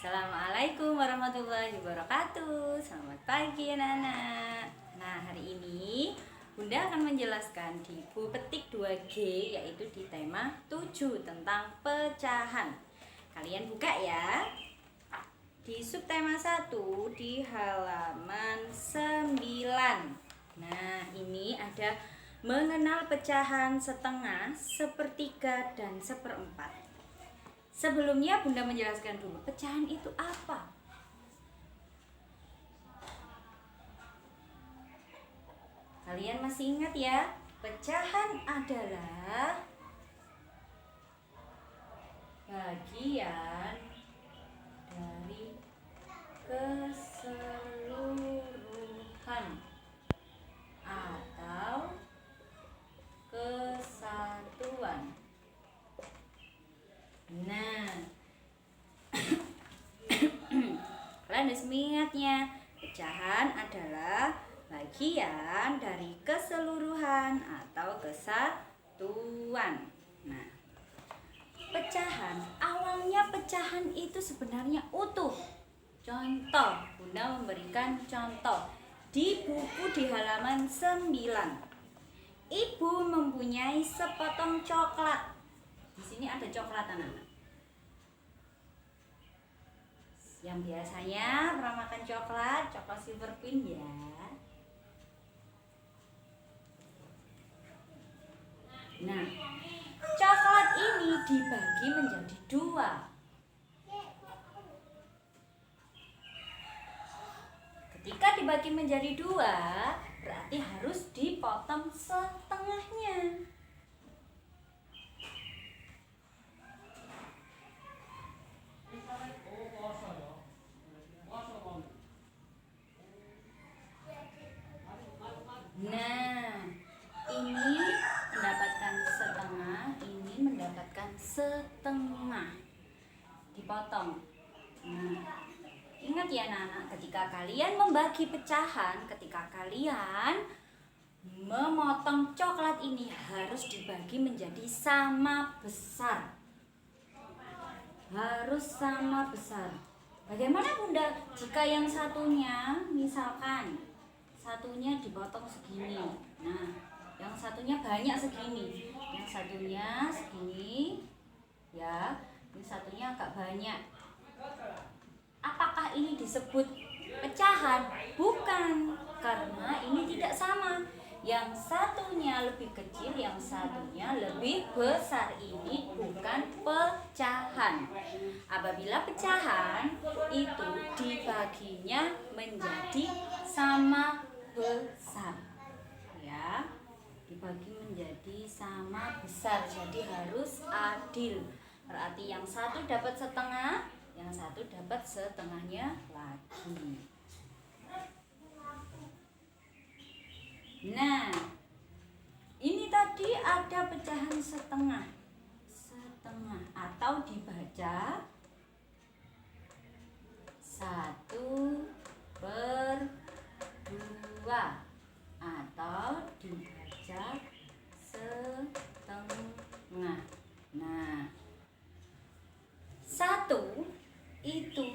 Assalamualaikum warahmatullahi wabarakatuh. Selamat pagi anak-anak. Nah, hari ini Bunda akan menjelaskan di buku petik 2G, yaitu di tema 7 tentang pecahan. Kalian buka ya. Di subtema 1 di halaman 9. Nah, ini ada mengenal pecahan setengah, sepertiga, dan seperempat. Sebelumnya Bunda menjelaskan dulu, pecahan itu apa? Kalian masih ingat ya? Pecahan adalah bagian dari keseluruhan atau kesatuan. Nah, kalian harus mengingatnya, pecahan adalah bagian dari keseluruhan atau kesatuan. Nah, pecahan, awalnya pecahan itu sebenarnya utuh. Contoh, Bunda memberikan contoh di buku di halaman 9. Ibu mempunyai sepotong coklat. Di sini ada coklat anak-anak. Yang biasanya pernah makan coklat Silver Queen ya. Nah, coklat ini dibagi menjadi 2. Ketika dibagi menjadi 2, berarti harus dipotong setengahnya. Nah, ini mendapatkan setengah, ini mendapatkan setengah. Dipotong. Nah, ingat ya anak-anak, ketika kalian membagi pecahan, ketika kalian memotong coklat ini harus dibagi menjadi sama besar. Harus sama besar. Bagaimana Bunda jika yang satunya, misalkan satunya dipotong segini, nah yang satunya banyak segini, yang satunya segini ya, yang satunya agak banyak, apakah ini disebut pecahan? Bukan, karena ini tidak sama. Yang satunya lebih kecil, yang satunya lebih besar, ini bukan pecahan. Apabila pecahan itu dibaginya menjadi sama besar ya, dibagi menjadi sama besar, jadi harus adil. Berarti yang satu dapat setengah, yang satu dapat setengahnya lagi. Nah, ini tadi ada pecahan setengah atau dibaca 1/2 atau dibaca setengah. Nah, 1 itu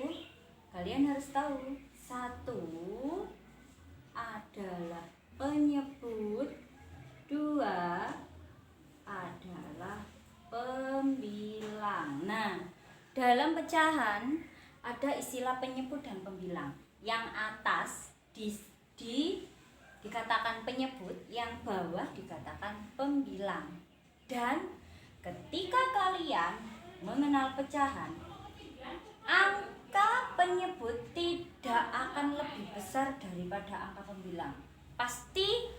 kalian harus tahu, 1 adalah penyebut, 2 adalah pembilang. Nah, dalam pecahan ada istilah penyebut dan pembilang. Yang atas dikatakan penyebut, yang bawah dikatakan pembilang. Dan ketika kalian mengenal pecahan, angka penyebut tidak akan lebih besar daripada angka pembilang. Pasti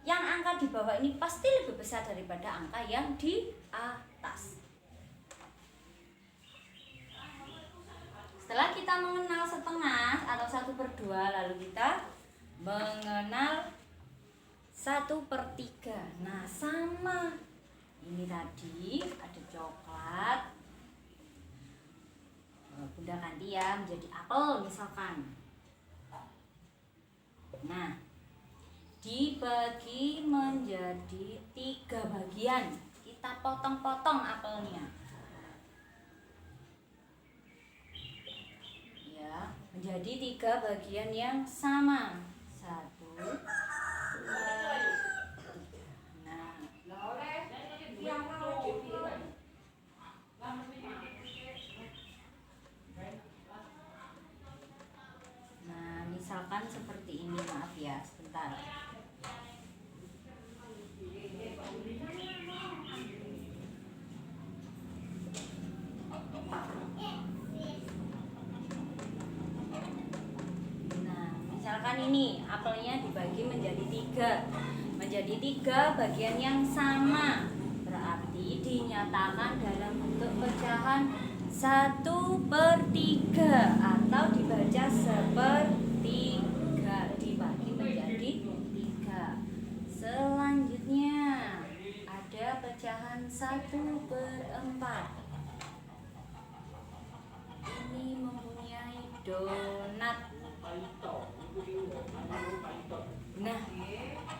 yang angka di bawah ini pasti lebih besar daripada angka yang di atas. Setelah kita mengenal setengah atau 1/2, lalu kita mengenal 1/3. Nah, sama. Ini tadi ada coklat. Bunda ganti ya menjadi apel misalkan. Nah, dibagi menjadi 3 bagian. Kita potong-potong apelnya. menjadi 3 bagian yang sama. 1, 2, 3. Nah, misalkan seperti ini, maaf ya, sebentar. Misalkan ini apelnya dibagi menjadi 3 bagian yang sama, berarti dinyatakan dalam bentuk pecahan 1/3 atau dibaca sepertiga, dibagi menjadi 3. Selanjutnya ada pecahan 1/4. Ini mempunyai donat. Nah,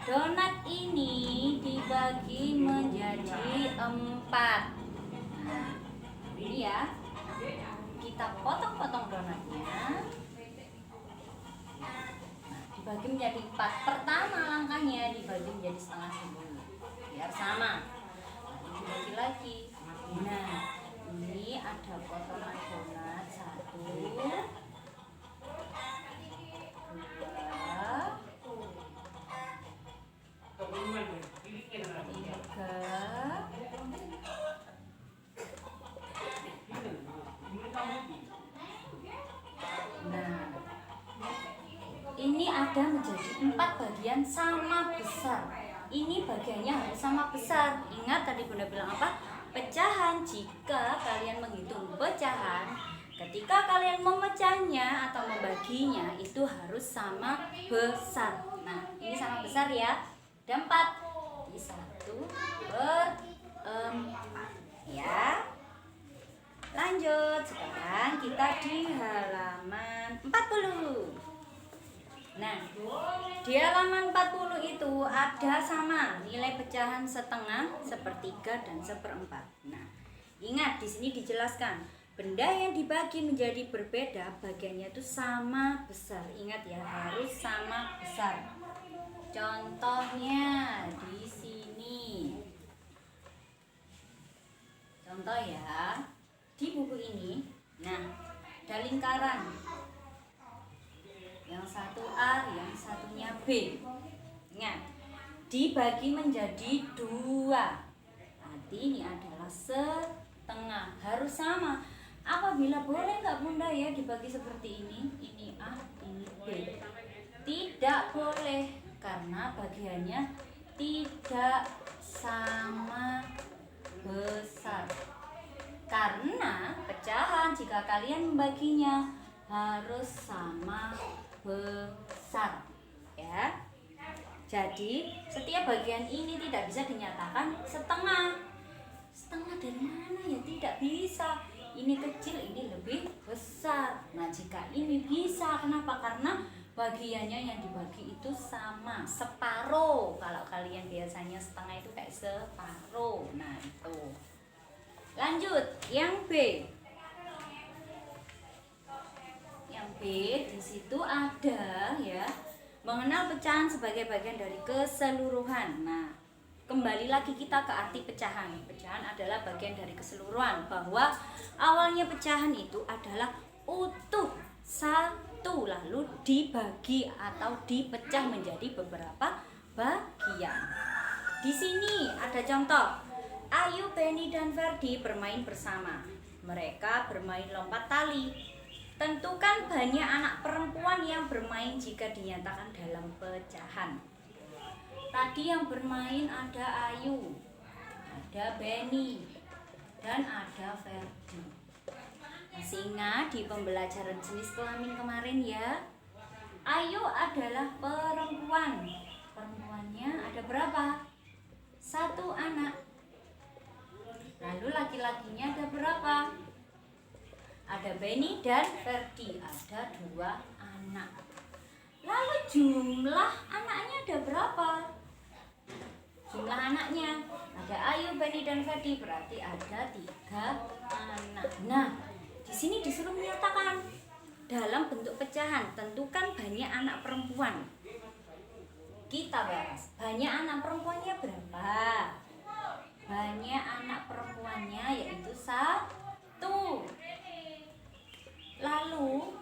donat ini dibagi menjadi 4. Nah, ini ya, kita potong-potong donatnya. Nah, dibagi menjadi 4. Pertama langkahnya dibagi menjadi setengah dulu, biar sama. Nanti dibagi lagi. Nah, ini ada potongan donat 1, 3. Nah, ini ada menjadi 4 bagian sama besar. Ini bagiannya harus sama besar. Ingat tadi Bunda bilang apa? Pecahan. Jika kalian menghitung pecahan, ketika kalian memecahnya atau membaginya itu harus sama besar. Nah, ini sama besar ya. Ada 4. Jadi 1/4 ya. Lanjut, sekarang kita di halaman 40. Nah, di halaman 40 itu ada sama nilai pecahan setengah, sepertiga, dan 1/4. Nah, ingat di sini dijelaskan benda yang dibagi menjadi berbeda bagiannya itu sama besar. Ingat ya, harus sama besar. Contohnya di sini. Contoh ya, di buku ini. Nah, ada lingkaran. Yang satu A, yang satunya B. Ingat, dibagi menjadi 2. Berarti ini adalah setengah. Harus sama. Apabila boleh nggak Bunda ya dibagi seperti ini? Ini A, ini B. Tidak boleh, karena bagiannya tidak sama besar. Karena pecahan jika kalian membaginya harus sama besar ya. Jadi setiap bagian ini tidak bisa dinyatakan setengah. Setengah dari mana ya? Tidak bisa. Ini kecil, ini lebih besar. Nah, jika ini bisa, kenapa? Karena bagiannya yang dibagi itu sama, separuh. Kalau kalian biasanya setengah itu kayak separuh. Nah, itu. Lanjut, yang B. Yang B di situ ada ya, mengenal pecahan sebagai bagian dari keseluruhan. Nah, kembali lagi kita ke arti pecahan. Pecahan adalah bagian dari keseluruhan, bahwa awalnya pecahan itu adalah utuh satu lalu dibagi atau dipecah menjadi beberapa bagian. Di sini ada contoh. Ayu, Benny, dan Ferdi bermain bersama. Mereka bermain lompat tali. Tentukan banyak anak perempuan yang bermain jika dinyatakan dalam pecahan. Tadi yang bermain ada Ayu, ada Benny, dan ada Ferdi. Masih ingat di pembelajaran jenis kelamin kemarin ya? Ayu adalah perempuan. Perempuannya ada berapa? 1 anak. Lalu laki-lakinya ada berapa? Ada Benny dan Ferdi, ada 2 anak. Lalu jumlah anaknya ada berapa? Jumlah anaknya ada Ayu, Benny, dan Ferdi, berarti ada 3 anak. Nah, di sini disuruh menyatakan dalam bentuk pecahan. Tentukan banyak anak perempuan. Kita bahas banyak anak perempuannya berapa. Banyak anak perempuannya yaitu 1. Lalu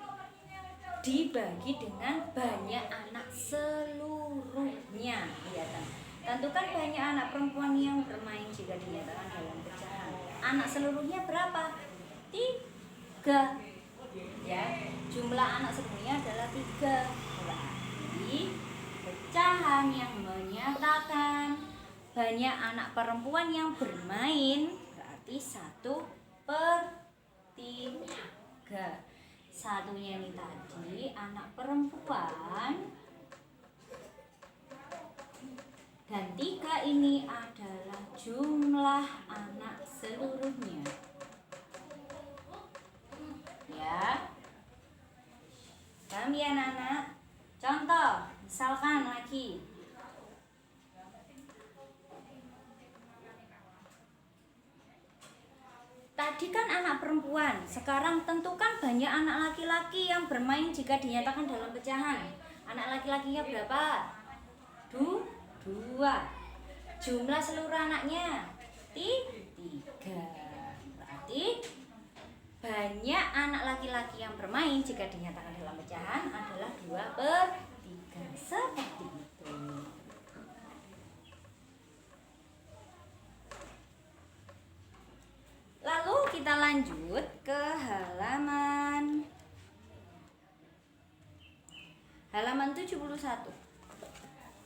dibagi dengan banyak anak seluruhnya. Lihat, tentukan banyak anak perempuan yang bermain jika dinyatakan dalam pecahan. Anak seluruhnya berapa? 3. Ya, jumlah anak seluruhnya adalah 3. Berarti pecahan yang menyatakan banyak anak perempuan yang bermain berarti 1/3. Satunya ini tadi anak perempuan, dan 3 ini adalah jumlah anak seluruhnya. Ya, paham ya anak-anak? Contoh, misalkan lagi tadi kan anak perempuan, sekarang tentukan banyak anak laki-laki yang bermain jika dinyatakan dalam pecahan. Anak laki-lakinya berapa? 2. Jumlah seluruh anaknya 3. Berarti banyak anak laki-laki yang bermain jika dinyatakan dalam pecahan adalah 2/3. Seperti itu. Lalu kita lanjut ke halaman 71.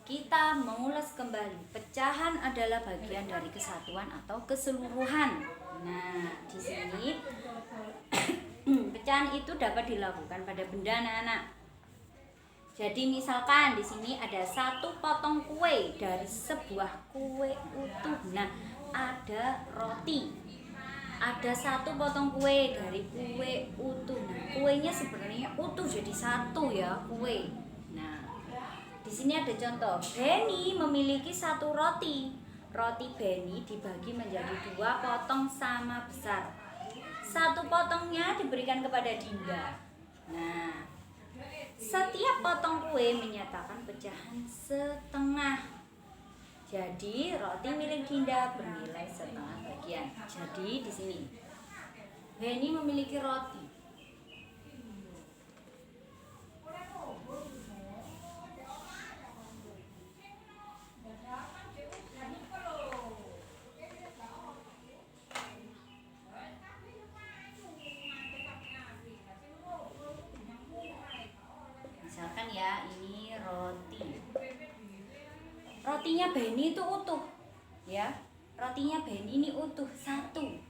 Kita mengulas kembali. Pecahan adalah bagian dari kesatuan atau keseluruhan. Nah, di sini pecahan itu dapat dilakukan pada benda anak-anak. Jadi misalkan di sini ada 1 potong kue dari sebuah kue utuh. Nah, ada roti. Ada 1 potong kue dari kue utuh. Nah, kuenya sebenarnya utuh jadi 1 ya, kue. Nah, di sini ada contoh. Benny memiliki 1 roti. Roti Benny dibagi menjadi 2 potong sama besar. 1 potongnya diberikan kepada Dinda. Nah, setiap potong kue menyatakan pecahan setengah. Jadi roti milik Dinda bernilai setengah bagian. Jadi di sini Benny memiliki roti. Misalkan ya, ini roti. Rotinya Benny itu utuh, ya. Rotinya Benny ini utuh 1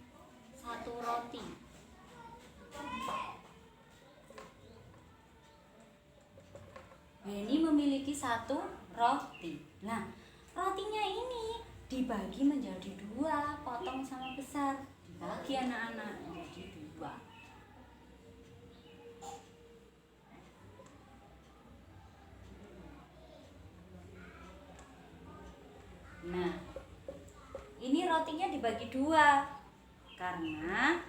roti. Benny memiliki 1 roti. Nah, rotinya ini dibagi menjadi 2 potong sama besar. Dibagi anak-anak menjadi 2. Nah, ini rotinya dibagi 2 karena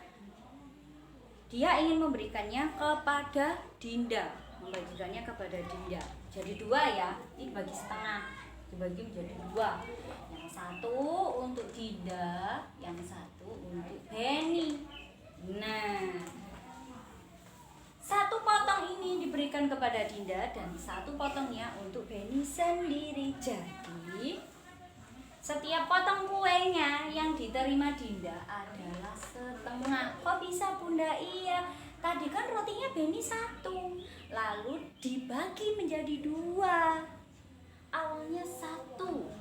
dia ingin memberikannya kepada Dinda, membagikannya kepada Dinda. Jadi 2 ya, ini dibagi setengah, dibagi menjadi 2. Yang 1 untuk Dinda, yang 1 untuk Benny. Nah, 1 potong ini diberikan kepada Dinda dan 1 potongnya untuk Benny sendiri. Jadi setiap potong kuenya yang diterima Dinda adalah setengah. Kok bisa Bunda? Iya, tadi kan rotinya Benny 1, lalu dibagi menjadi 2. Awalnya 1,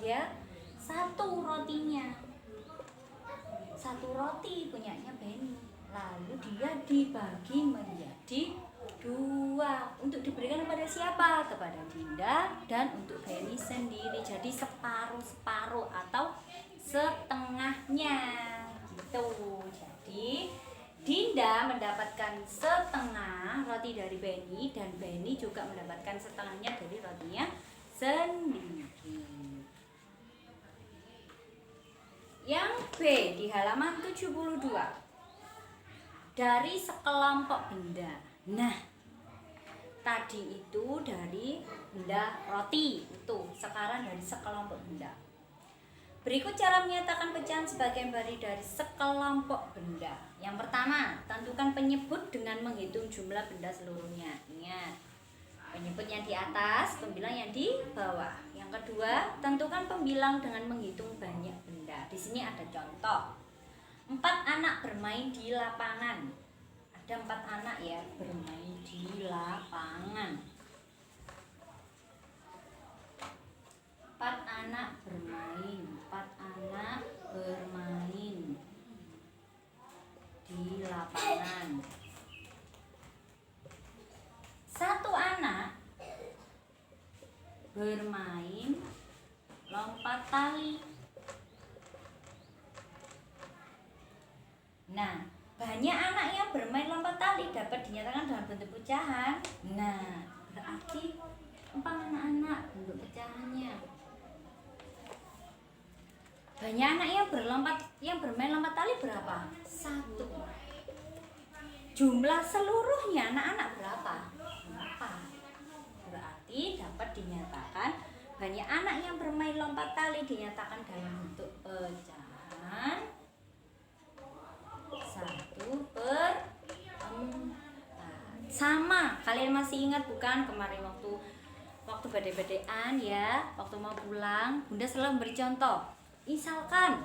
ya, 1 rotinya, 1 roti punyanya Benny, lalu dia dibagi menjadi 2 untuk diberikan kepada siapa? Kepada Dinda dan untuk Benny sendiri. Jadi separuh-separuh atau setengahnya gitu. Jadi Dinda mendapatkan setengah roti dari Benny dan Benny juga mendapatkan setengahnya dari rotinya sendiri. Yang B di halaman 72. dari sekelompok benda. Nah, tadi itu dari benda roti, itu sekarang dari sekelompok benda. Berikut cara menyatakan pecahan sebagian dari sekelompok benda. Yang pertama, tentukan penyebut dengan menghitung jumlah benda seluruhnya. Ingat, penyebut yang di atas, pembilang yang di bawah. Yang kedua, tentukan pembilang dengan menghitung banyak benda. Di sini ada contoh. 4 anak bermain di lapangan. Ada 4 anak ya bermain di lapangan. 4 anak bermain. 4 anak bermain di lapangan. 1 anak bermain lompat tali. Nah, banyak anak yang bermain lompat tali dapat dinyatakan dalam bentuk pecahan. Nah, berarti 4 anak-anak bentuk pecahannya. Banyak anak yang bermain lompat tali berapa? 1. Jumlah seluruhnya anak-anak berapa? 4. Berarti dapat dinyatakan banyak anak yang bermain lompat tali dinyatakan dalam bentuk pecahan 1/4. Sama, kalian masih ingat bukan kemarin waktu badai-badaian ya, waktu mau pulang, Bunda selalu memberi contoh. Misalkan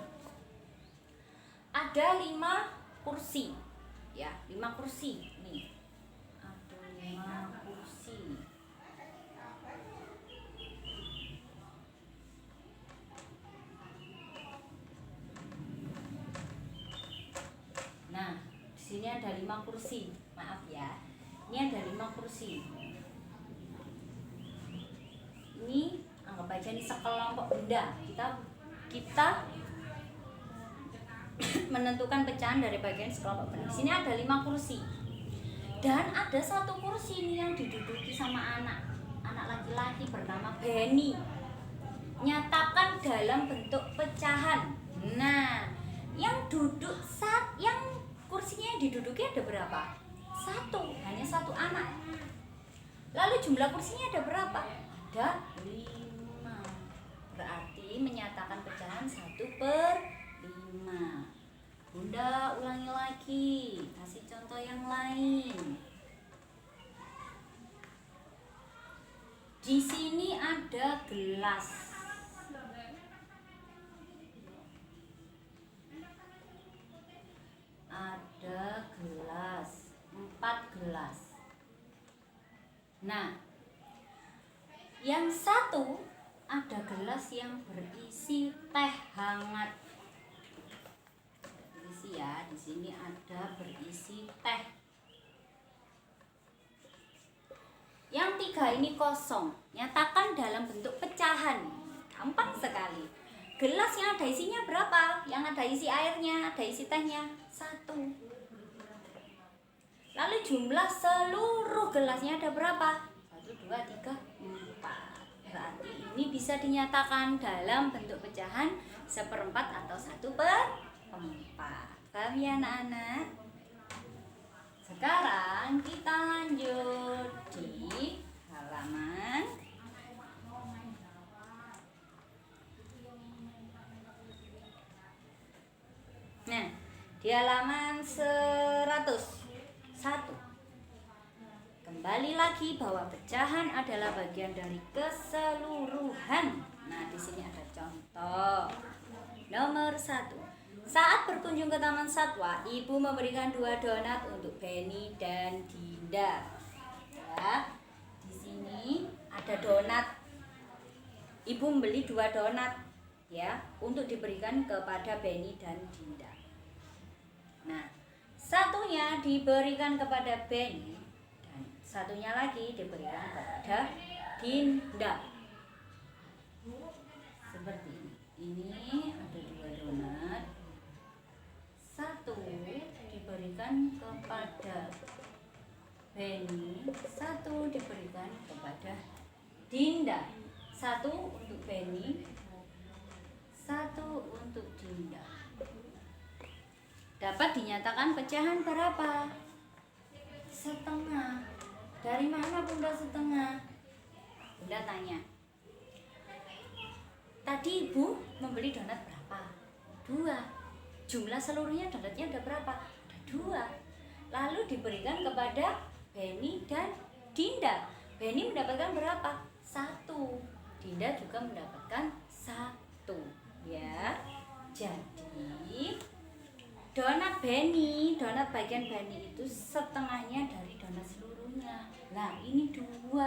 ada 5 kursi. Ya, 5 kursi. Nih. Ada 5 kursi. Nah, di sini ada 5 kursi. Maaf ya. Ini ada 5 kursi. Ini anggap aja ini sekelompok benda. Kita menentukan pecahan dari bagian sekelompok benda. Di sini ada 5 kursi. Dan ada 1 kursi ini yang diduduki sama anak laki-laki bernama Benny. Nyatakan dalam bentuk pecahan. Nah, yang kursinya yang diduduki ada berapa? 1, hanya 1 anak. Lalu jumlah kursinya ada berapa? Ada 5. Berarti menyatakan pecahan 1/5. Bunda ulangi lagi, kasih contoh yang lain. Di sini ada gelas. Ada gelas, 4 gelas. Nah, yang 1 ada gelas yang berisi teh hangat. Berisi ya, di sini ada berisi teh. Yang 3 ini kosong. Nyatakan dalam bentuk pecahan. Gampang sekali. Gelas yang ada isinya berapa? Yang ada isi airnya, ada isi tehnya 1. Lalu jumlah seluruh gelasnya ada berapa? 1, 2, 3, 4. Berarti ini bisa dinyatakan dalam bentuk pecahan 1/4 atau 1/4. Paham ya anak-anak? Sekarang kita lanjut di halaman di halaman 101. Kembali lagi bahwa pecahan adalah bagian dari keseluruhan. Nah, di sini ada contoh. Nomor 1. Saat berkunjung ke Taman Satwa, ibu memberikan 2 donat untuk Benny dan Dinda. Ya, di sini ada donat. Ibu membeli 2 donat ya untuk diberikan kepada Benny dan Dinda. Nah, satunya diberikan kepada Benny dan satunya lagi diberikan kepada Dinda. Seperti ini. Ini ada 2 donat. 1 diberikan kepada Benny, 1 diberikan kepada Dinda. 1 untuk Benny, 1 untuk Dinda. dapat dinyatakan pecahan berapa? Setengah. Dari mana Bunda setengah? Bunda tanya. Tadi Ibu membeli donat berapa? 2. Jumlah seluruhnya donatnya ada berapa? Ada 2. Lalu diberikan kepada Benny dan Dinda. Benny mendapatkan berapa? 1. Dinda juga mendapatkan 1. Ya. Jadi donat Benny, donat bagian Benny itu setengahnya dari donat seluruhnya. Nah, ini 2.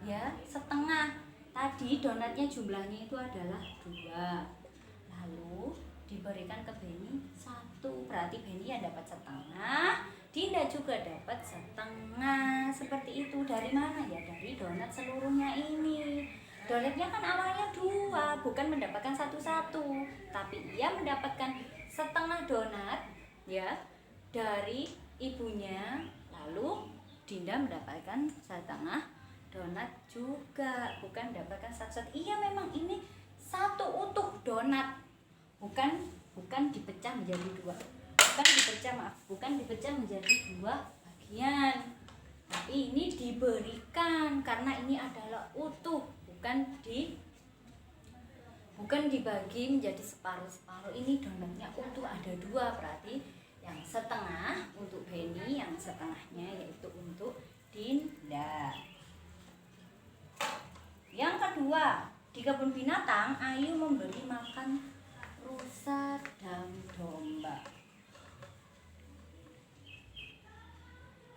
Ya, setengah. Tadi donatnya jumlahnya itu adalah 2. Lalu diberikan ke Benny 1. Berarti Benny yang dapat setengah, Dinda juga dapat setengah. Seperti itu. Dari mana ya? Dari donat seluruhnya ini. Donatnya kan awalnya 2, bukan mendapatkan satu-satu, tapi ia mendapatkan setengah donat ya dari ibunya. Lalu Dinda mendapatkan setengah donat juga, bukan mendapatkan satu-satu. Iya, memang ini satu utuh donat, bukan dipecah menjadi 2, bukan dipecah menjadi 2 bagian, tapi ini diberikan karena ini adalah utuh, bukan dibagi menjadi separuh-separuh. Ini donatnya utuh ada 2, berarti yang setengah untuk Benny, yang setengahnya yaitu untuk Dinda. Yang kedua, di kebun binatang Ayu memberi makan rusa dan domba.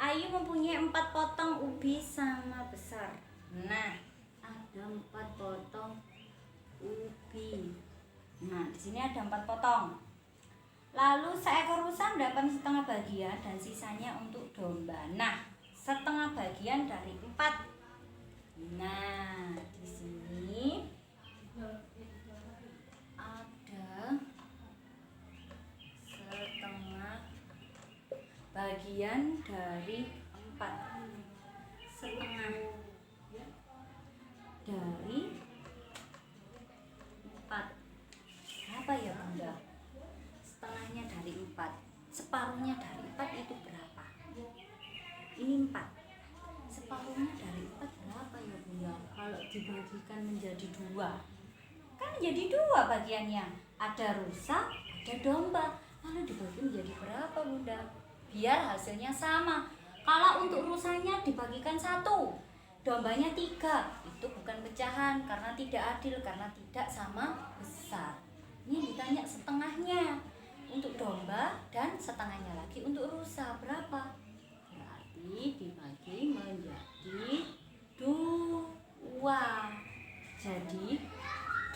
Ayu mempunyai 4 potong ubi sama besar. Nah, ada 4 potong ubi. Nah, di sini ada 4 potong. Lalu seekor rusa mendapat setengah bagian dan sisanya untuk domba. Nah, setengah bagian dari 4. Nah, di sini ada setengah bagian dari 4. Setengah dari 4. Berapa ya Bunda? Setengahnya dari 4. Separuhnya dari 4 itu berapa? Ini 4. Separuhnya dari 4 berapa ya Bunda? Kalau dibagikan menjadi 2, kan menjadi 2 bagiannya. Ada rusa, ada domba. Lalu dibagi menjadi berapa Bunda? Biar hasilnya sama. Kalau untuk rusanya dibagikan 1, dombanya 3, itu bukan pecahan karena tidak adil, karena tidak sama besar. Ini ditanya setengahnya untuk domba dan setengahnya lagi untuk rusa berapa? Berarti dibagi menjadi 2. Jadi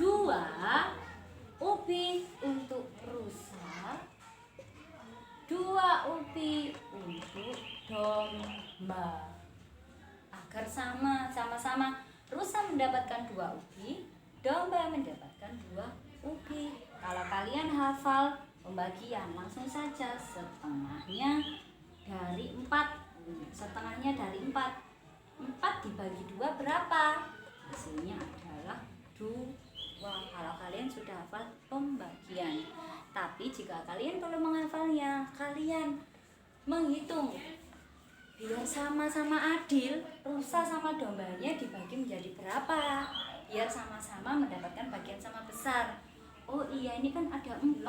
2 ubi untuk rusa, 2 ubi untuk domba. Agar sama-sama rusa mendapatkan 2 ubi, domba mendapatkan 2 ubi. Kalau kalian hafal pembagian, langsung saja setengahnya dari 4. Setengahnya dari 4. 4 dibagi 2 berapa? Hasilnya adalah 2. Kalau kalian sudah hafal pembagian. Tapi jika kalian perlu menghafalnya, kalian menghitung biar sama-sama adil, rusa sama dombanya dibagi menjadi berapa, biar sama-sama mendapatkan bagian sama besar. Oh iya, ini kan ada 4,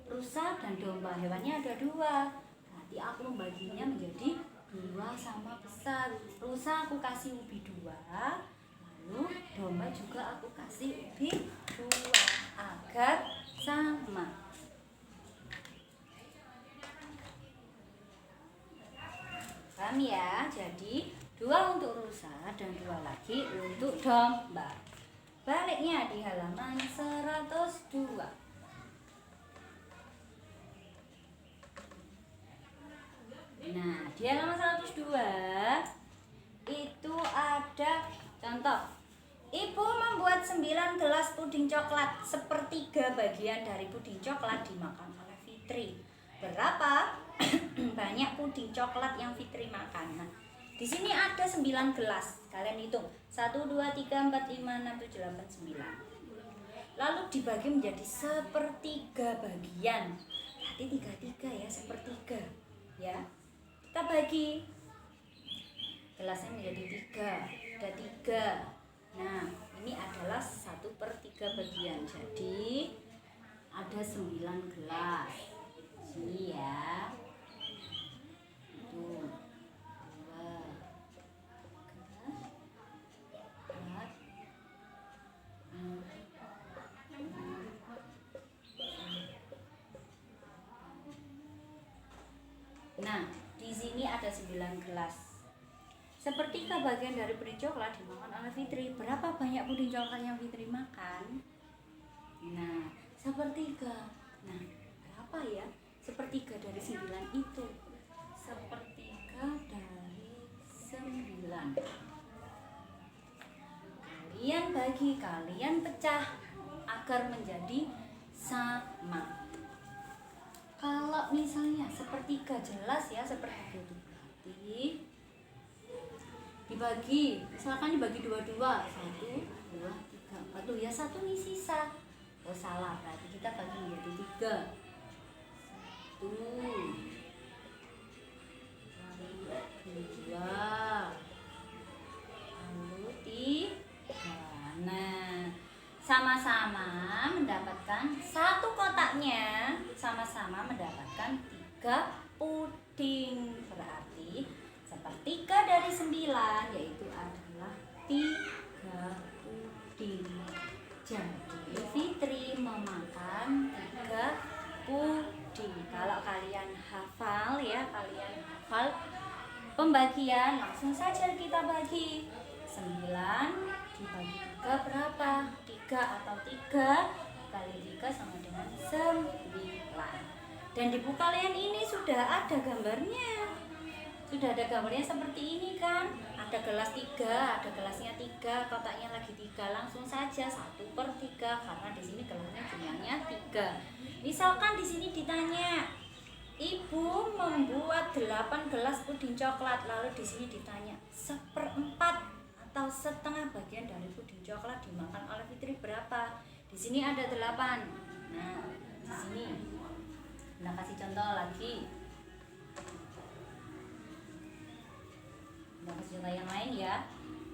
rusa dan domba, hewannya ada 2, berarti aku membaginya menjadi 2 sama besar. Rusa aku kasih ubi 2, lalu domba juga aku kasih ubi 2 agar sama. Paham ya? Jadi 2 untuk rusa dan 2 lagi untuk domba. Baliknya di halaman 102. Nah, di halaman 102 itu ada contoh. Ibu membuat 9 gelas puding coklat. Sepertiga bagian dari puding coklat dimakan oleh Fitri. Berapa banyak puding coklat yang Fitri makan? Nah, di sini ada 9 gelas. Kalian hitung. 1, 2, 3, 4, 5, 6, 7, 8, 9. Lalu dibagi menjadi sepertiga bagian. berarti 3 ya, sepertiga ya. Kita bagi gelasnya menjadi 3, ada 3. Nah, ini adalah 1/3 bagian, jadi ada 9 gelas. Sini ya. 1, 2, 3, 4, 5. Nah, di sini ada 9 gelas. Sepertiga bagian dari puding coklat dimakan oleh Fitri. Berapa banyak puding coklat yang Fitri makan? Nah, sepertiga. Nah, berapa ya? Sepertiga dari 9 itu. Sepertiga dari 9. Kalian bagi, kalian pecah agar menjadi sama. Kalau misalnya sepertiga, jelas ya, sepertiga itu berarti dibagi, misalkan dibagi 2-2, 1, 2, 3, 4. Tuh ya, 1 nih sisa. Oh salah, berarti kita bagi menjadi 3. 1, 2, lalu 3. Nah, sama-sama mendapatkan 1 kotaknya, sama-sama mendapatkan 3 puding. Berarti sepertiga dari 9 yaitu adalah 3 puding. Jadi Fitri memakan 3 puding. Kalau kalian hafal ya, kalian hafal pembagian, langsung saja kita bagi. 9 dibagi 3 berapa? 3 atau 3 kali 3 sama dengan 9. Dan di buku kalian ini sudah ada gambarnya. Sudah ada gambarnya seperti ini kan? Ada gelas 3, ada gelasnya 3, kotaknya lagi 3. Langsung saja 1/3 karena di sini gelasnya jumlahnya 3. Misalkan di sini ditanya, Ibu membuat 8 gelas puding coklat, lalu di sini ditanya 1/4 atau setengah bagian dari puding coklat dimakan oleh Fitri berapa? Di sini ada 8. Nah, di sini. Nah, kasih contoh lagi. Nah, kasih contoh yang lain ya.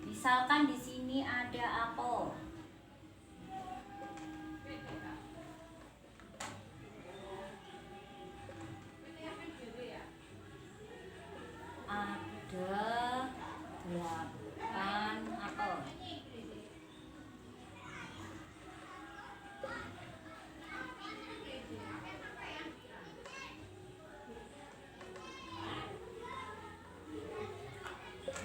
Misalkan di sini ada apel. Ada 8 apel.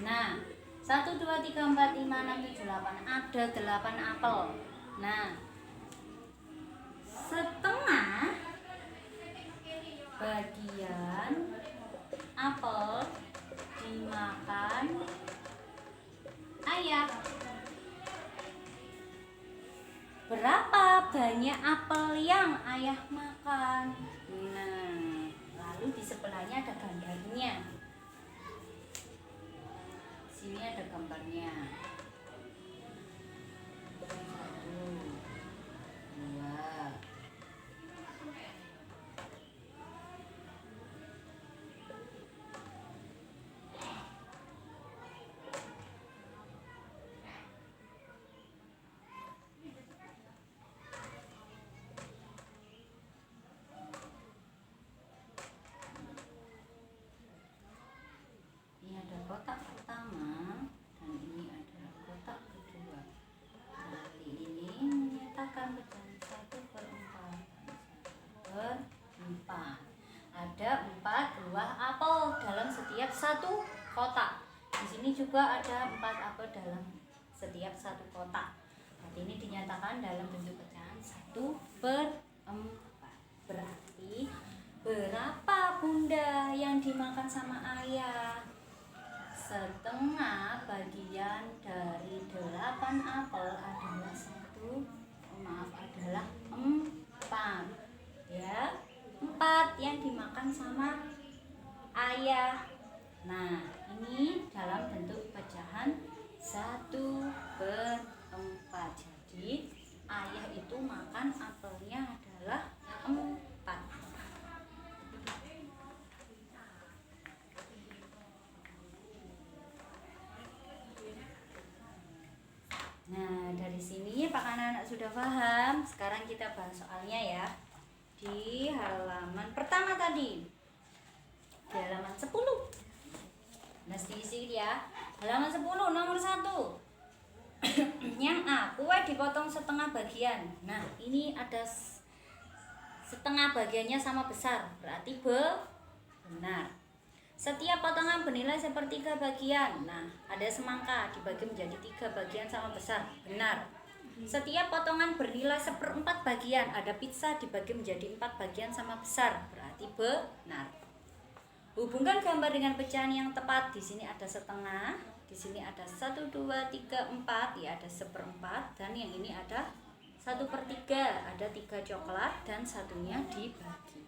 Nah, 1, 2, 3, 4, 5, 6, 7, 8. Ada 8 apel. Nah, setengah bagian apel dimakan ayah. Berapa banyak apel yang ayah makan? Nah, lalu di sebelahnya ada gambarnya. Sini ada gambarnya. 1, 2. Ini ada kotak pertama dan ini adalah kotak kedua. Nanti ini menyatakan pecahan 1/4. Ada 4 buah apel dalam setiap 1 kotak. Di sini juga ada 4 apel dalam setiap 1 kotak. Berarti ini dinyatakan dalam bentuk pecahan 1/4. Berarti berapa bunda yang dimakan sama ayah? Setengah bagian dari 8 apel adalah 4 ya, 4 yang dimakan sama ayah. Nah, ini dalam bentuk pecahan 1/4. Jadi ayah itu makan apelnya adalah 4. apakah anak-anak sudah paham? Sekarang kita bahas soalnya ya. Di halaman pertama tadi. Di halaman 10. Mesti isi ya. Halaman 10 nomor 1. Yang A, kue dipotong setengah bagian. Nah, ini ada setengah bagiannya sama besar, berarti benar. Setiap potongan bernilai sepertiga bagian. Nah, ada semangka dibagi menjadi 3 bagian sama besar, benar. Setiap potongan bernilai 1/4 bagian. Ada pizza dibagi menjadi 4 bagian sama besar, berarti benar. Hubungkan gambar dengan pecahan yang tepat. Di sini ada setengah, di sini ada 1, 2, 3, 4, ya ada 1/4, dan yang ini ada 1/3. Ada 3 coklat dan satunya dibagi.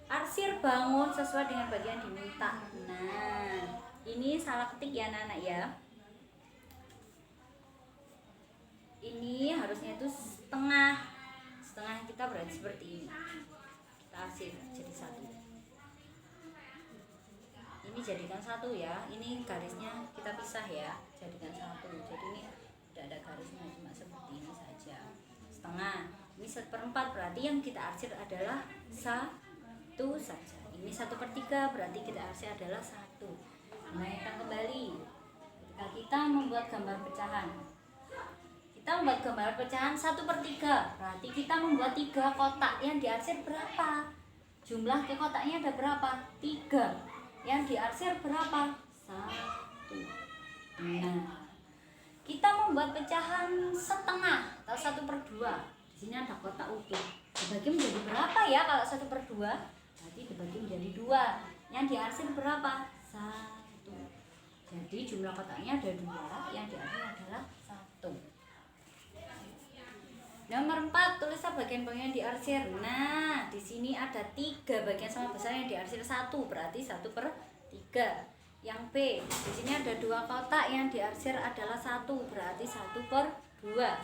Arsir bangun sesuai dengan bagian diminta. Nah, ini salah ketik ya anak-anak ya. Ini harusnya itu setengah. Setengah kita berarti seperti ini. Kita arsir jadi 1. Ini jadikan 1 ya. Ini garisnya kita pisah ya. Jadikan 1. Jadi ini tidak ada garisnya, cuma seperti ini saja. Setengah. Ini 1/4 berarti yang kita arsir adalah 1 saja. Ini 1/3 berarti kita arsir adalah 1. Naikkan kembali. Ketika kita membuat gambar pecahan, kita membuat gambar pecahan 1/3 berarti kita membuat 3 kotak. Yang diarsir berapa? Jumlah ke kotaknya ada berapa? 3. Yang diarsir berapa? 1. Nah, kita membuat pecahan setengah atau 1/2. Di sini ada kotak utuh. Dibagi menjadi berapa ya kalau 1/2? Berarti dibagi menjadi 2. Yang diarsir berapa? 1. Jadi jumlah kotaknya ada 2. Yang diarsir adalah 1. Nomor 4, tulislah bagian-bagian yang diarsir. Nah, di sini ada 3 bagian sama besar yang diarsir 1, berarti 1/3. Yang B, di sini ada 2 kotak yang diarsir adalah 1, berarti 1/2.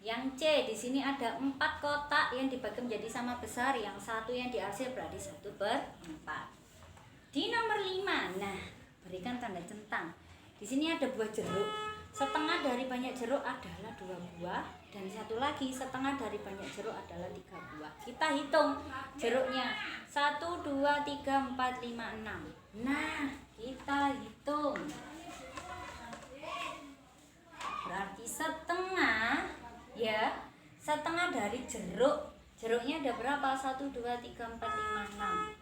Yang C, di sini ada 4 kotak yang dibagi menjadi sama besar, yang 1 yang diarsir berarti 1/4. Di nomor 5, nah, berikan tanda centang. Di sini ada buah jeruk. Setengah dari banyak jeruk adalah 2 buah, dan satu lagi setengah dari banyak jeruk adalah 3 buah. Kita hitung jeruknya. 1, 2, 3, 4, 5, 6. Nah, kita hitung. Berarti setengah, ya, setengah dari jeruk. Jeruknya ada berapa? 1, 2, 3, 4, 5, 6.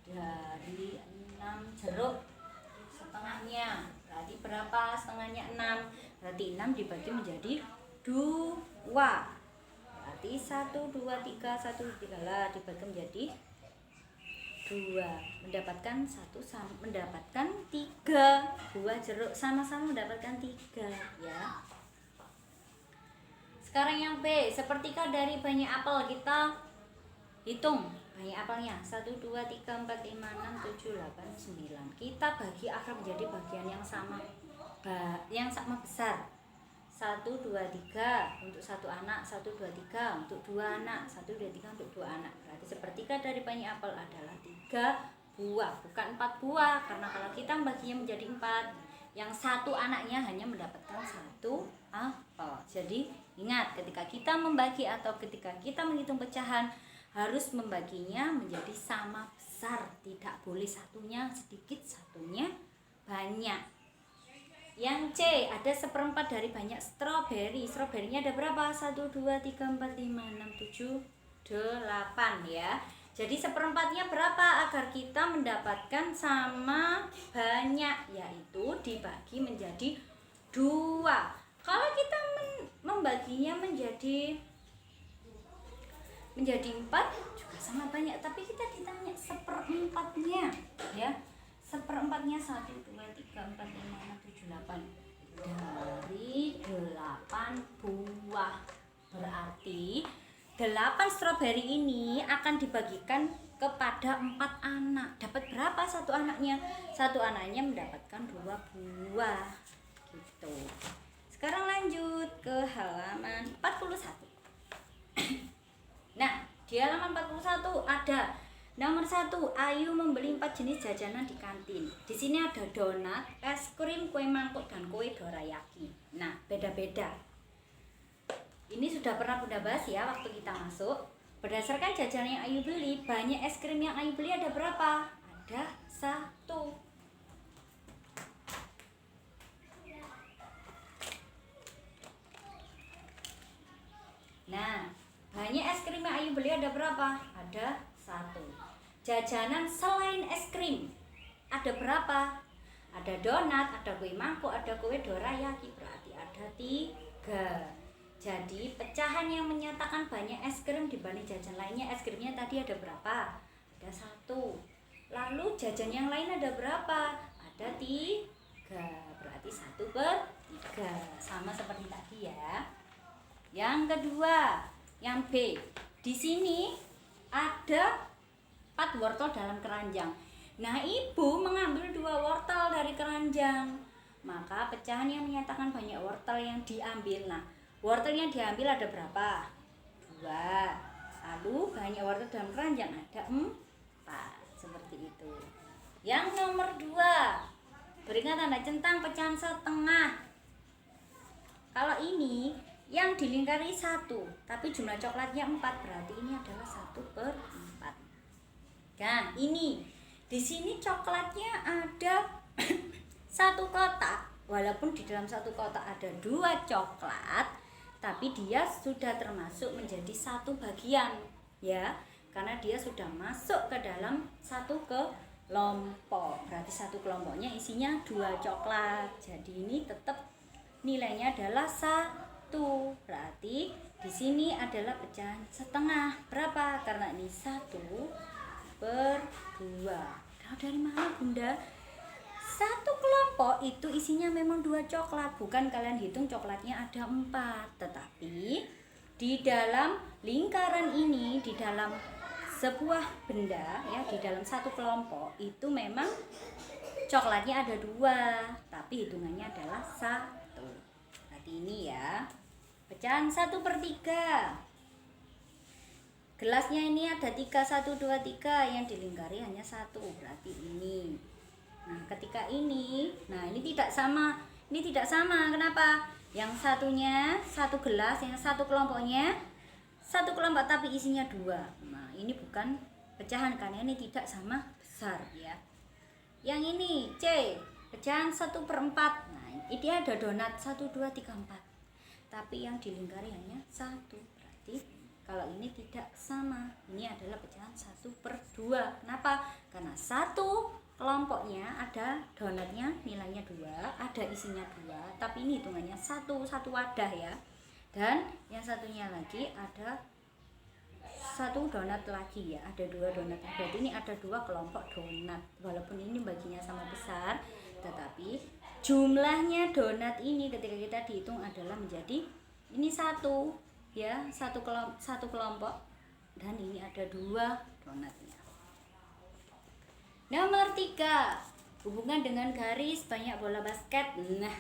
Dari 6 jeruk, setengahnya berarti berapa? Setengahnya 6. Berarti 6 dibagi menjadi 2. Berarti 1, 2, 3, 1, 3 lah dibagi menjadi 2. Mendapatkan 3 buah jeruk, sama-sama mendapatkan 3 ya. Sekarang yang B, sepertiga dari banyak apel. Kita hitung banyak apelnya. 1, 2, 3, 4, 5, 6, 7, 8, 9. Kita bagi akhir menjadi bagian yang sama besar. 1, 2, 3 untuk 1 anak, 1, 2, 3 untuk 2 anak, 1, 2, 3 untuk 2 anak. Berarti sepertiga dari banyak apel adalah 3 buah, bukan 4 buah. Karena kalau kita membaginya menjadi 4, yang 1 anaknya hanya mendapatkan 1 apel. Jadi ingat, ketika kita membagi atau ketika kita menghitung pecahan, harus membaginya menjadi sama besar. Tidak boleh satunya sedikit, satunya banyak. Yang C, ada 1/4 dari banyak stroberi. Stroberinya ada berapa? 1, 2, 3, 4, 5, 6, 7, 8 ya. Jadi 1/4-nya berapa agar kita mendapatkan sama banyak, yaitu dibagi menjadi 2. Kalau kita membaginya menjadi 4 juga sama banyak, tapi kita ditanya 1/4-nya ya. 1/4-nya 1, 2, 3, 4, 5, 6, 7, 8 dari 8 buah. Berarti 8 stroberi ini akan dibagikan kepada 4 anak. Dapat berapa satu anaknya? Satu anaknya mendapatkan 2 buah gitu. Sekarang lanjut ke halaman 41. Nah, di halaman 41 ada nomor 1, Ayu membeli 4 jenis jajanan di kantin. Di sini ada donat, es krim, kue mangkuk, dan kue dorayaki. Nah, beda-beda. Ini sudah pernah Bunda bahas ya waktu kita masuk. Berdasarkan jajanan yang Ayu beli, banyak es krim yang Ayu beli ada berapa? Ada 1. Nah, banyak es krim yang Ayu beli ada berapa? Ada 1. Jajanan selain es krim ada berapa? Ada donat, ada kue mangkok, ada kue dorayaki, berarti ada 3. Jadi pecahan yang menyatakan banyak es krim dibanding jajan lainnya, es krimnya tadi ada berapa? Ada 1. Lalu jajan yang lain ada berapa? Ada 3. Berarti 1/3. Sama seperti tadi ya. Yang kedua, yang B. Di sini ada 4 wortel dalam keranjang. Nah, ibu mengambil 2 wortel dari keranjang. Maka pecahan yang menyatakan banyak wortel yang diambil. Nah, wortel yang diambil ada berapa? 2. Lalu banyak wortel dalam keranjang ada 4. Seperti itu. Yang nomor 2. Berikan tanda centang pecahan setengah. Kalau ini yang dilingkari 1, tapi jumlah coklatnya 4, berarti ini adalah 1/4. Nah, ini di sini coklatnya ada 1 kotak. Walaupun di dalam 1 kotak ada 2 coklat, tapi dia sudah termasuk menjadi 1 bagian ya, karena dia sudah masuk ke dalam 1 kelompok. Berarti 1 kelompoknya isinya 2 coklat. Jadi ini tetap nilainya adalah 1. Berarti di sini adalah pecahan setengah. Berapa? Karena ini 1/2. Tahu dari mana Bunda? 1 kelompok itu isinya memang 2 coklat. Bukan kalian hitung coklatnya ada 4. Tetapi di dalam lingkaran ini, di dalam sebuah benda ya, di dalam 1 kelompok itu memang coklatnya ada 2, tapi hitungannya adalah 1. Ini ya, pecahan 1/3. Gelasnya ini ada 3, 1, 2, 3, yang dilingkari hanya 1, berarti ini. Nah, ketika ini, nah ini tidak sama. Ini tidak sama, kenapa? Yang satunya 1 gelas, yang 1 kelompoknya 1 kelompok tapi isinya 2. Nah, ini bukan pecahan karena ini tidak sama besar ya. Yang ini C, pecahan 1/4. Nah, ini ada donat 1, 2, 3, 4. Tapi yang dilingkari hanya 1. Berarti kalau ini tidak sama. Ini adalah pecahan 1/2. Kenapa? Karena 1 kelompoknya ada donatnya nilainya 2, ada isinya 2, tapi ini hitungannya 1 wadah ya. Dan yang satunya lagi ada 1 donat lagi ya, ada 2 donat. Berarti ini ada 2 kelompok donat. Walaupun ini baginya sama besar, tetapi jumlahnya donat ini ketika kita dihitung adalah menjadi ini 1 ya, 1 kelompok, dan ini ada 2 donatnya. Nomor 3, hubungan dengan garis banyak bola basket. Nah,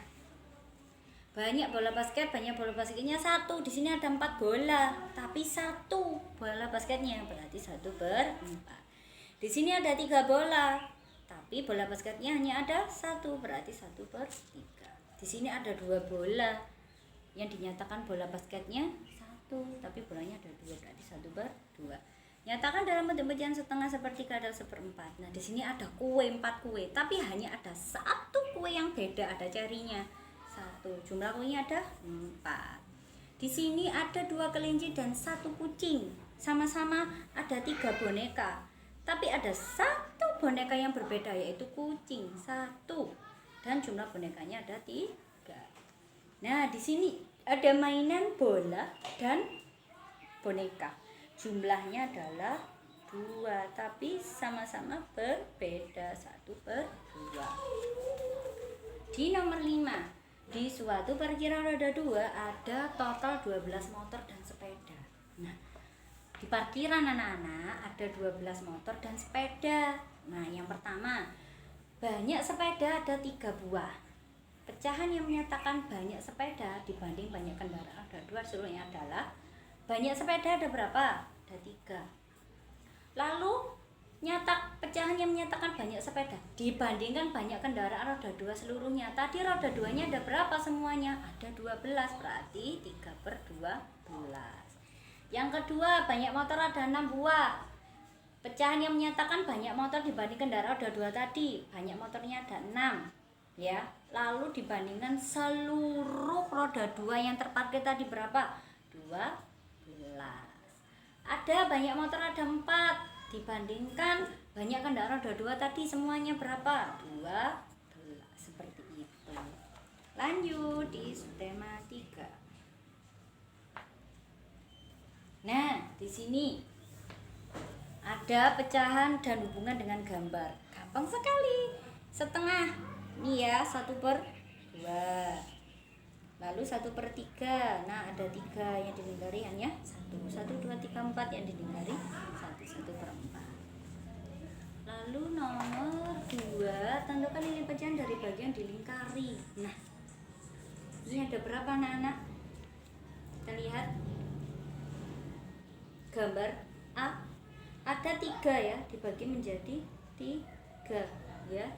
banyak bola basket, banyak bola basketnya 1. Di sini ada 4 bola, tapi 1 bola basketnya, berarti 1/4. Di sini ada 3 bola, tapi bola basketnya hanya ada 1, berarti 1/3. Di sini ada 2 bola, yang dinyatakan bola basketnya 1, tapi bolanya ada 2, berarti 1/2. Nyatakan dalam bentuk pecahan setengah sepertiga adalah 1/4. Nah, di sini ada kue, 4 kue, tapi hanya ada 1 kue yang beda, ada cerinya 1. Jumlah kuenya ada 4. Di sini ada 2 kelinci dan 1 kucing. Sama-sama ada 3 boneka. Tapi ada 1 boneka yang berbeda, yaitu kucing 1. Dan jumlah bonekanya ada 3. Nah, di sini ada mainan bola dan boneka. Jumlahnya adalah 2, tapi sama-sama berbeda, 1/2. Di nomor 5, di suatu parkiran roda 2 ada total 12 motor dan sepeda. Nah, di parkiran anak-anak ada 12 motor dan sepeda. Nah, yang pertama, banyak sepeda ada 3 buah. Pecahan yang menyatakan banyak sepeda dibanding banyak kendaraan roda 2 seluruhnya adalah banyak sepeda ada berapa? Ada 3. Lalu pecahan yang menyatakan banyak sepeda dibandingkan banyak kendaraan roda 2 seluruhnya. Tadi roda 2-nya ada berapa semuanya? Ada 12, berarti 3/2 Yang kedua, banyak motor ada 6 buah. Pecahan yang menyatakan banyak motor dibanding kendaraan roda 2 tadi, banyak motornya ada 6 ya. Lalu dibandingkan seluruh roda 2 yang terparkir tadi berapa? 12. Ada banyak motor ada 4 dibandingkan banyak kendaraan roda 2 tadi, semuanya berapa? 12. Seperti itu. Lanjut di tema 3. Nah, di sini ada pecahan dan hubungan dengan gambar. Gampang sekali. Setengah. Ini ya, 1/2. Lalu 1/3. Nah, ada 3 yang dilingkari hanya 1. 1, 2, 3, 4 yang dilingkari 1. 1/4. Lalu nomor 2, tentukan nilai pecahan dari bagian dilingkari. Nah, ini ada berapa anak-anak? Kita lihat gambar A. Ada 3 ya, dibagi menjadi 3 ya,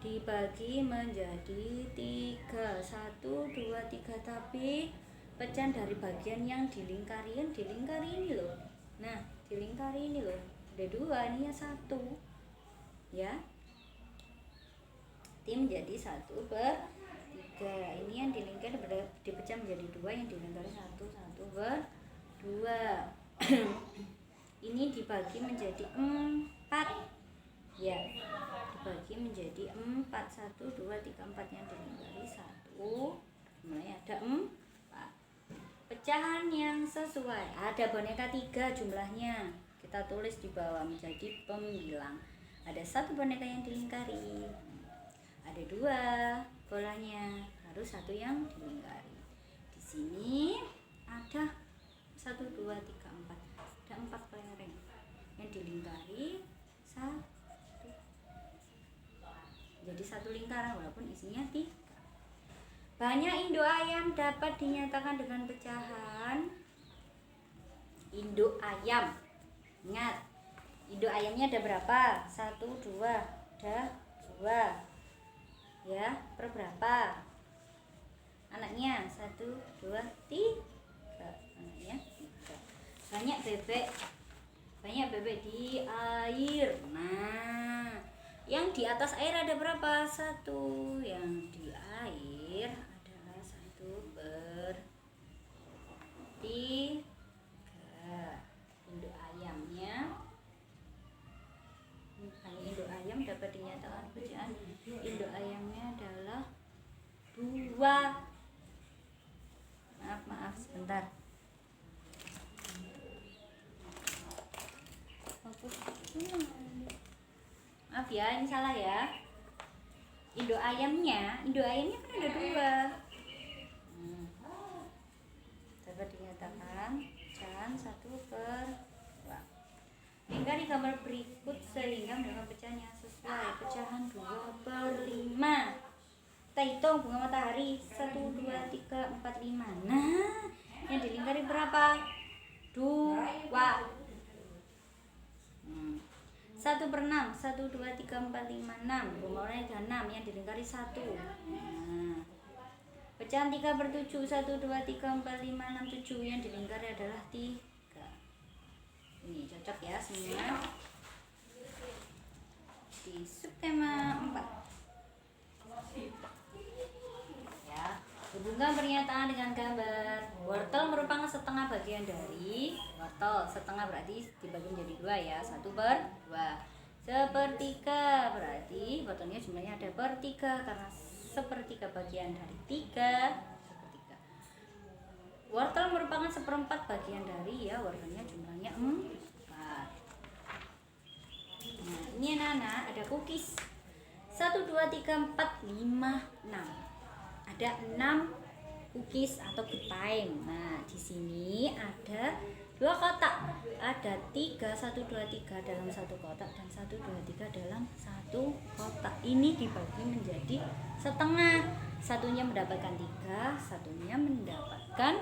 dibagi menjadi 3. 1, 2, 3. Tapi pecahan dari bagian yang dilingkari ini loh. Nah, dilingkari ini loh, ada 2, ini ya 1 ya, tim menjadi 1/3. Ini yang dilingkari dipecah menjadi 2, yang dilingkari 1, 1/2. Ini dibagi menjadi 4 ya, dibagi menjadi 4. 1, 2, 3, 4 yang dilingkari 1, mulai ada 4. Pecahan yang sesuai, ada boneka 3 jumlahnya, kita tulis di bawah menjadi pembilang. Ada 1 boneka yang dilingkari, ada 2 bolanya, harus 1 yang dilingkari. Di sini ada 1, 2, 3, 4. Ada 4 kelereng yang dilingkari 1. Jadi 1 lingkaran walaupun isinya 3. Banyak induk ayam dapat dinyatakan dengan pecahan induk ayam. Ingat, induk ayamnya ada berapa? 1, 2, ada 2 ya, per berapa anaknya? 1, 2, 3 anaknya 3. Banyak bebek di air. Nah, yang di atas air ada berapa? 1. Yang di air adalah 1/3. Induk ayamnya, induk ayam dapat dinyatakan pecahan induk ayamnya adalah 2. Maaf sebentar. Maaf ya, ini salah ya. Induk ayamnya kan ada 2. Dapat dinyatakan pecahan 1/2. Lingkari gambar berikut sehingga mendapatkan pecahan yang sesuai. Pecahan 2/5. Kita hitung bunga matahari. 1, 2, 3, 4, 5. Nah, yang dilingkari berapa? 2. 1/6. 1, 2, 3, 4, 5, 6. Bumaunya ada 6, yang dilingkari 1. Nah, pecahan 3/7. 1, 2, 3, 4, 5, 6, 7. Yang dilingkari adalah 3. Ini cocok ya semua. Di subtema 4 ya, hubungkan pernyataan dengan gambar. Wortel merupakan setengah bagian dari wortel. Setengah berarti dibagi menjadi 2 ya, 1/2. 1/3 berarti wortelnya jumlahnya ada 1/3 karena 1/3 bagian dari 3. 1/3. Wortel merupakan 1/4 bagian dari ya, wortelnya jumlahnya 4. Nah, ini anak-anak ada cookies. 1, 2, 3, 4, 5, 6. Ada 6 cookies atau good time. Nah, di sini ada 2 kotak. Ada 3, 1, 2, 3 dalam 1 kotak dan 1, 2, 3 dalam 1 kotak. Ini dibagi menjadi setengah. Satunya mendapatkan 3, satunya mendapatkan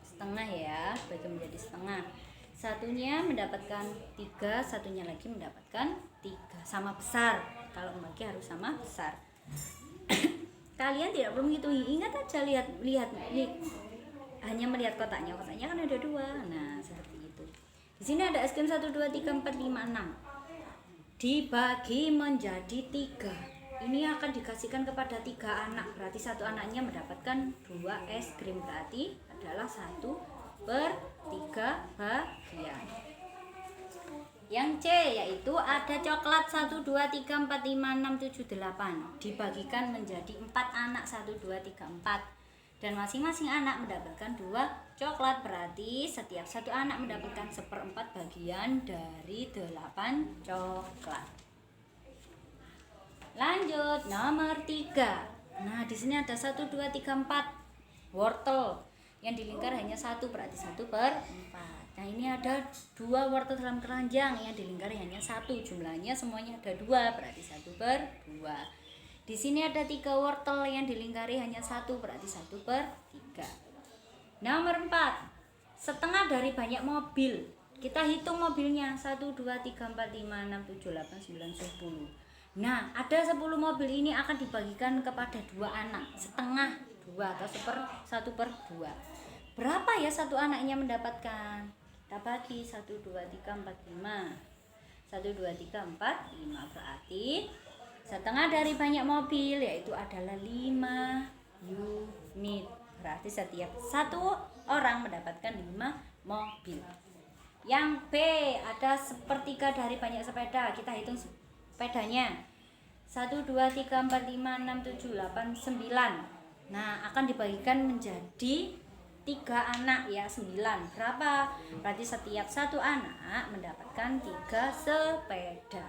setengah ya, bagi menjadi setengah. Satunya mendapatkan 3, satunya lagi mendapatkan 3. Sama besar. Kalau membagi harus sama besar. Kalian tidak perlu menghitung, ingat aja, lihat nih. hanya melihat kotaknya kan ada 2. Nah, seperti itu. Di sini ada es krim 1, 2, 3, 4, 5, 6. Dibagi menjadi 3. Ini akan dikasihkan kepada 3 anak. Berarti satu anaknya mendapatkan 2 es krim. Berarti adalah 1/3 bagian. Yang C yaitu ada coklat 1, 2, 3, 4, 5, 6, 7, 8. Dibagikan menjadi 4 anak 1, 2, 3, 4. Dan masing-masing anak mendapatkan 2 coklat. Berarti setiap satu anak mendapatkan 1/4 bagian dari 8 coklat. Lanjut nomor 3. Nah, di sini ada 1, 2, 3, 4 wortel. Yang dilingkar hanya 1, berarti 1/4. Nah, ini ada 2 wortel dalam keranjang, yang dilingkar hanya 1. Jumlahnya semuanya ada 2, berarti 1/2. Di sini ada 3 wortel, yang dilingkari hanya 1, berarti 1/3. Nomor 4. Setengah dari banyak mobil. Kita hitung mobilnya. 1, 2, 3, 4, 5, 6, 7, 8, 9, 10. Nah, ada 10 mobil ini akan dibagikan kepada 2 anak. Setengah 2 atau 1/2. Berapa ya satu anaknya mendapatkan? Kita bagi 1, 2, 3, 4, 5. 1, 2, 3, 4, 5. Berarti setengah dari banyak mobil yaitu adalah 5 unit. Berarti setiap satu orang mendapatkan 5 mobil. Yang B ada 1/3 dari banyak sepeda. Kita hitung sepedanya. 1, 2, 3, 4, 5, 6, 7, 8, 9. Nah, akan dibagikan menjadi 3 anak ya, 9. Berapa? Berarti setiap satu anak mendapatkan 3 sepeda.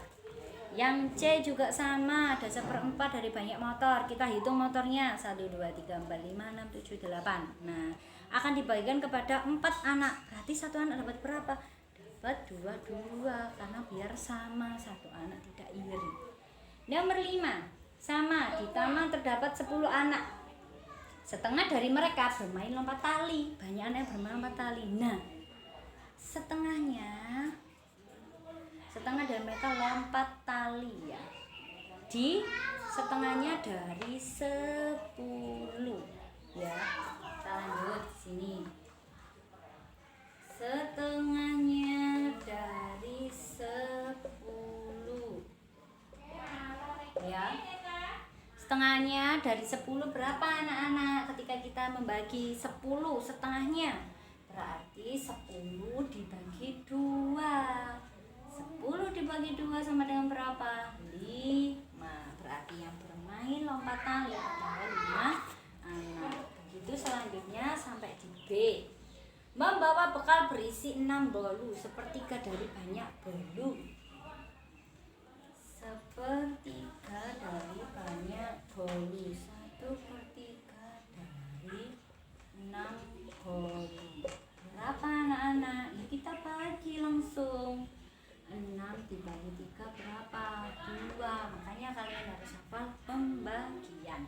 Yang C juga sama, ada 1/4 dari banyak motor. Kita hitung motornya. 1, 2, 3, 4, 5, 6, 7, 8. Nah, akan dibagikan kepada 4 anak. Berarti satu anak dapat berapa? Dapat 2, karena biar sama, satu anak tidak iri. Nomor 5. Sama, di taman terdapat 10 anak. Setengah dari mereka bermain lompat tali. Banyak anak yang bermain lompat tali. Nah, setengah dari mereka lompat tali ya. Di setengahnya dari 10 ya. Kita lanjut sini. Setengahnya dari 10 ya. Setengahnya dari 10 berapa anak-anak? Ketika kita membagi 10 setengahnya, berarti 10 dibagi 2. 10 dibagi 2 sama dengan berapa? 5. Berarti yang bermain lompat tali adalah 5 anak. Begitu selanjutnya sampai di B. Membawa bekal berisi 6 bolu, 1/3 dari banyak bolu. 1/3 dari banyak bolu. 1/3 dari 6 bolu. Berapa anak-anak? Ya, kita bagi langsung. 6 dibagi 3 berapa? 2. Makanya kalian harus hafal pembagian.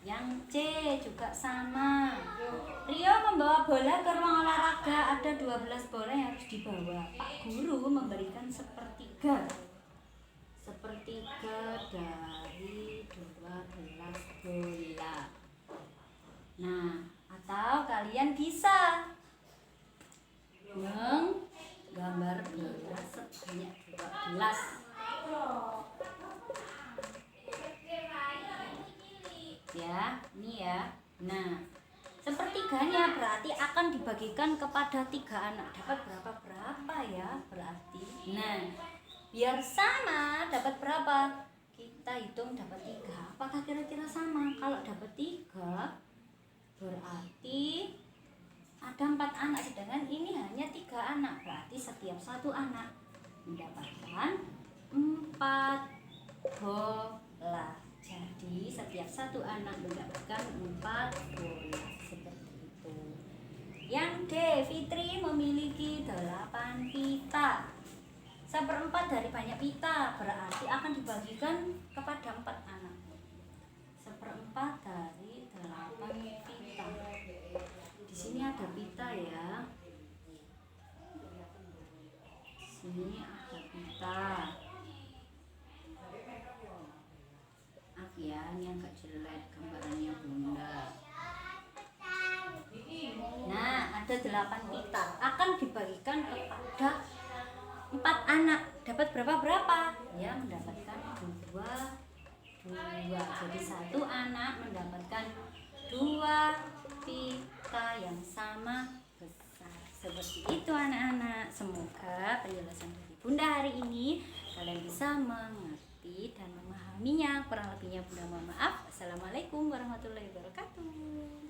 Yang C juga sama. Rio membawa bola ke ruang olahraga. Ada 12 bola yang harus dibawa. Pak guru memberikan 1/3. 1/3 dari 12 bola. Nah, atau kalian bisa menggambar bola sebanyak 12. Ya, ini ya. Nah, 1/3-nya berarti akan dibagikan kepada 3 anak. Dapat berapa ya? Berarti. Nah, biar sama dapat berapa? Kita hitung dapat 3. Apakah kira-kira sama? Kalau dapat 3 berarti ada 4 anak, sedangkan ini hanya 3 anak. Berarti setiap satu anak mendapatkan 4 bola. Jadi setiap satu anak mendapatkan 4 bola. Seperti itu. Yang D, Fitri memiliki 8 pita. 1/4 dari banyak pita berarti akan dibagikan kepada 4 anak. 1/4 dari 8 pita. Di sini ada pita ya. Sini ada pita. Ya, ini agak jelek gambarannya Bunda. ada 8 pita akan dibagikan kepada 4 anak. Dapat berapa? Ya, mendapatkan 2. Jadi satu anak mendapatkan 2 pita yang sama besar. Seperti itu anak-anak. Semoga penjelasan dari Bunda hari ini kalian bisa mengerti dan memahaminya. Kurang lebihnya Bunda mohon maaf. Assalamualaikum warahmatullahi wabarakatuh.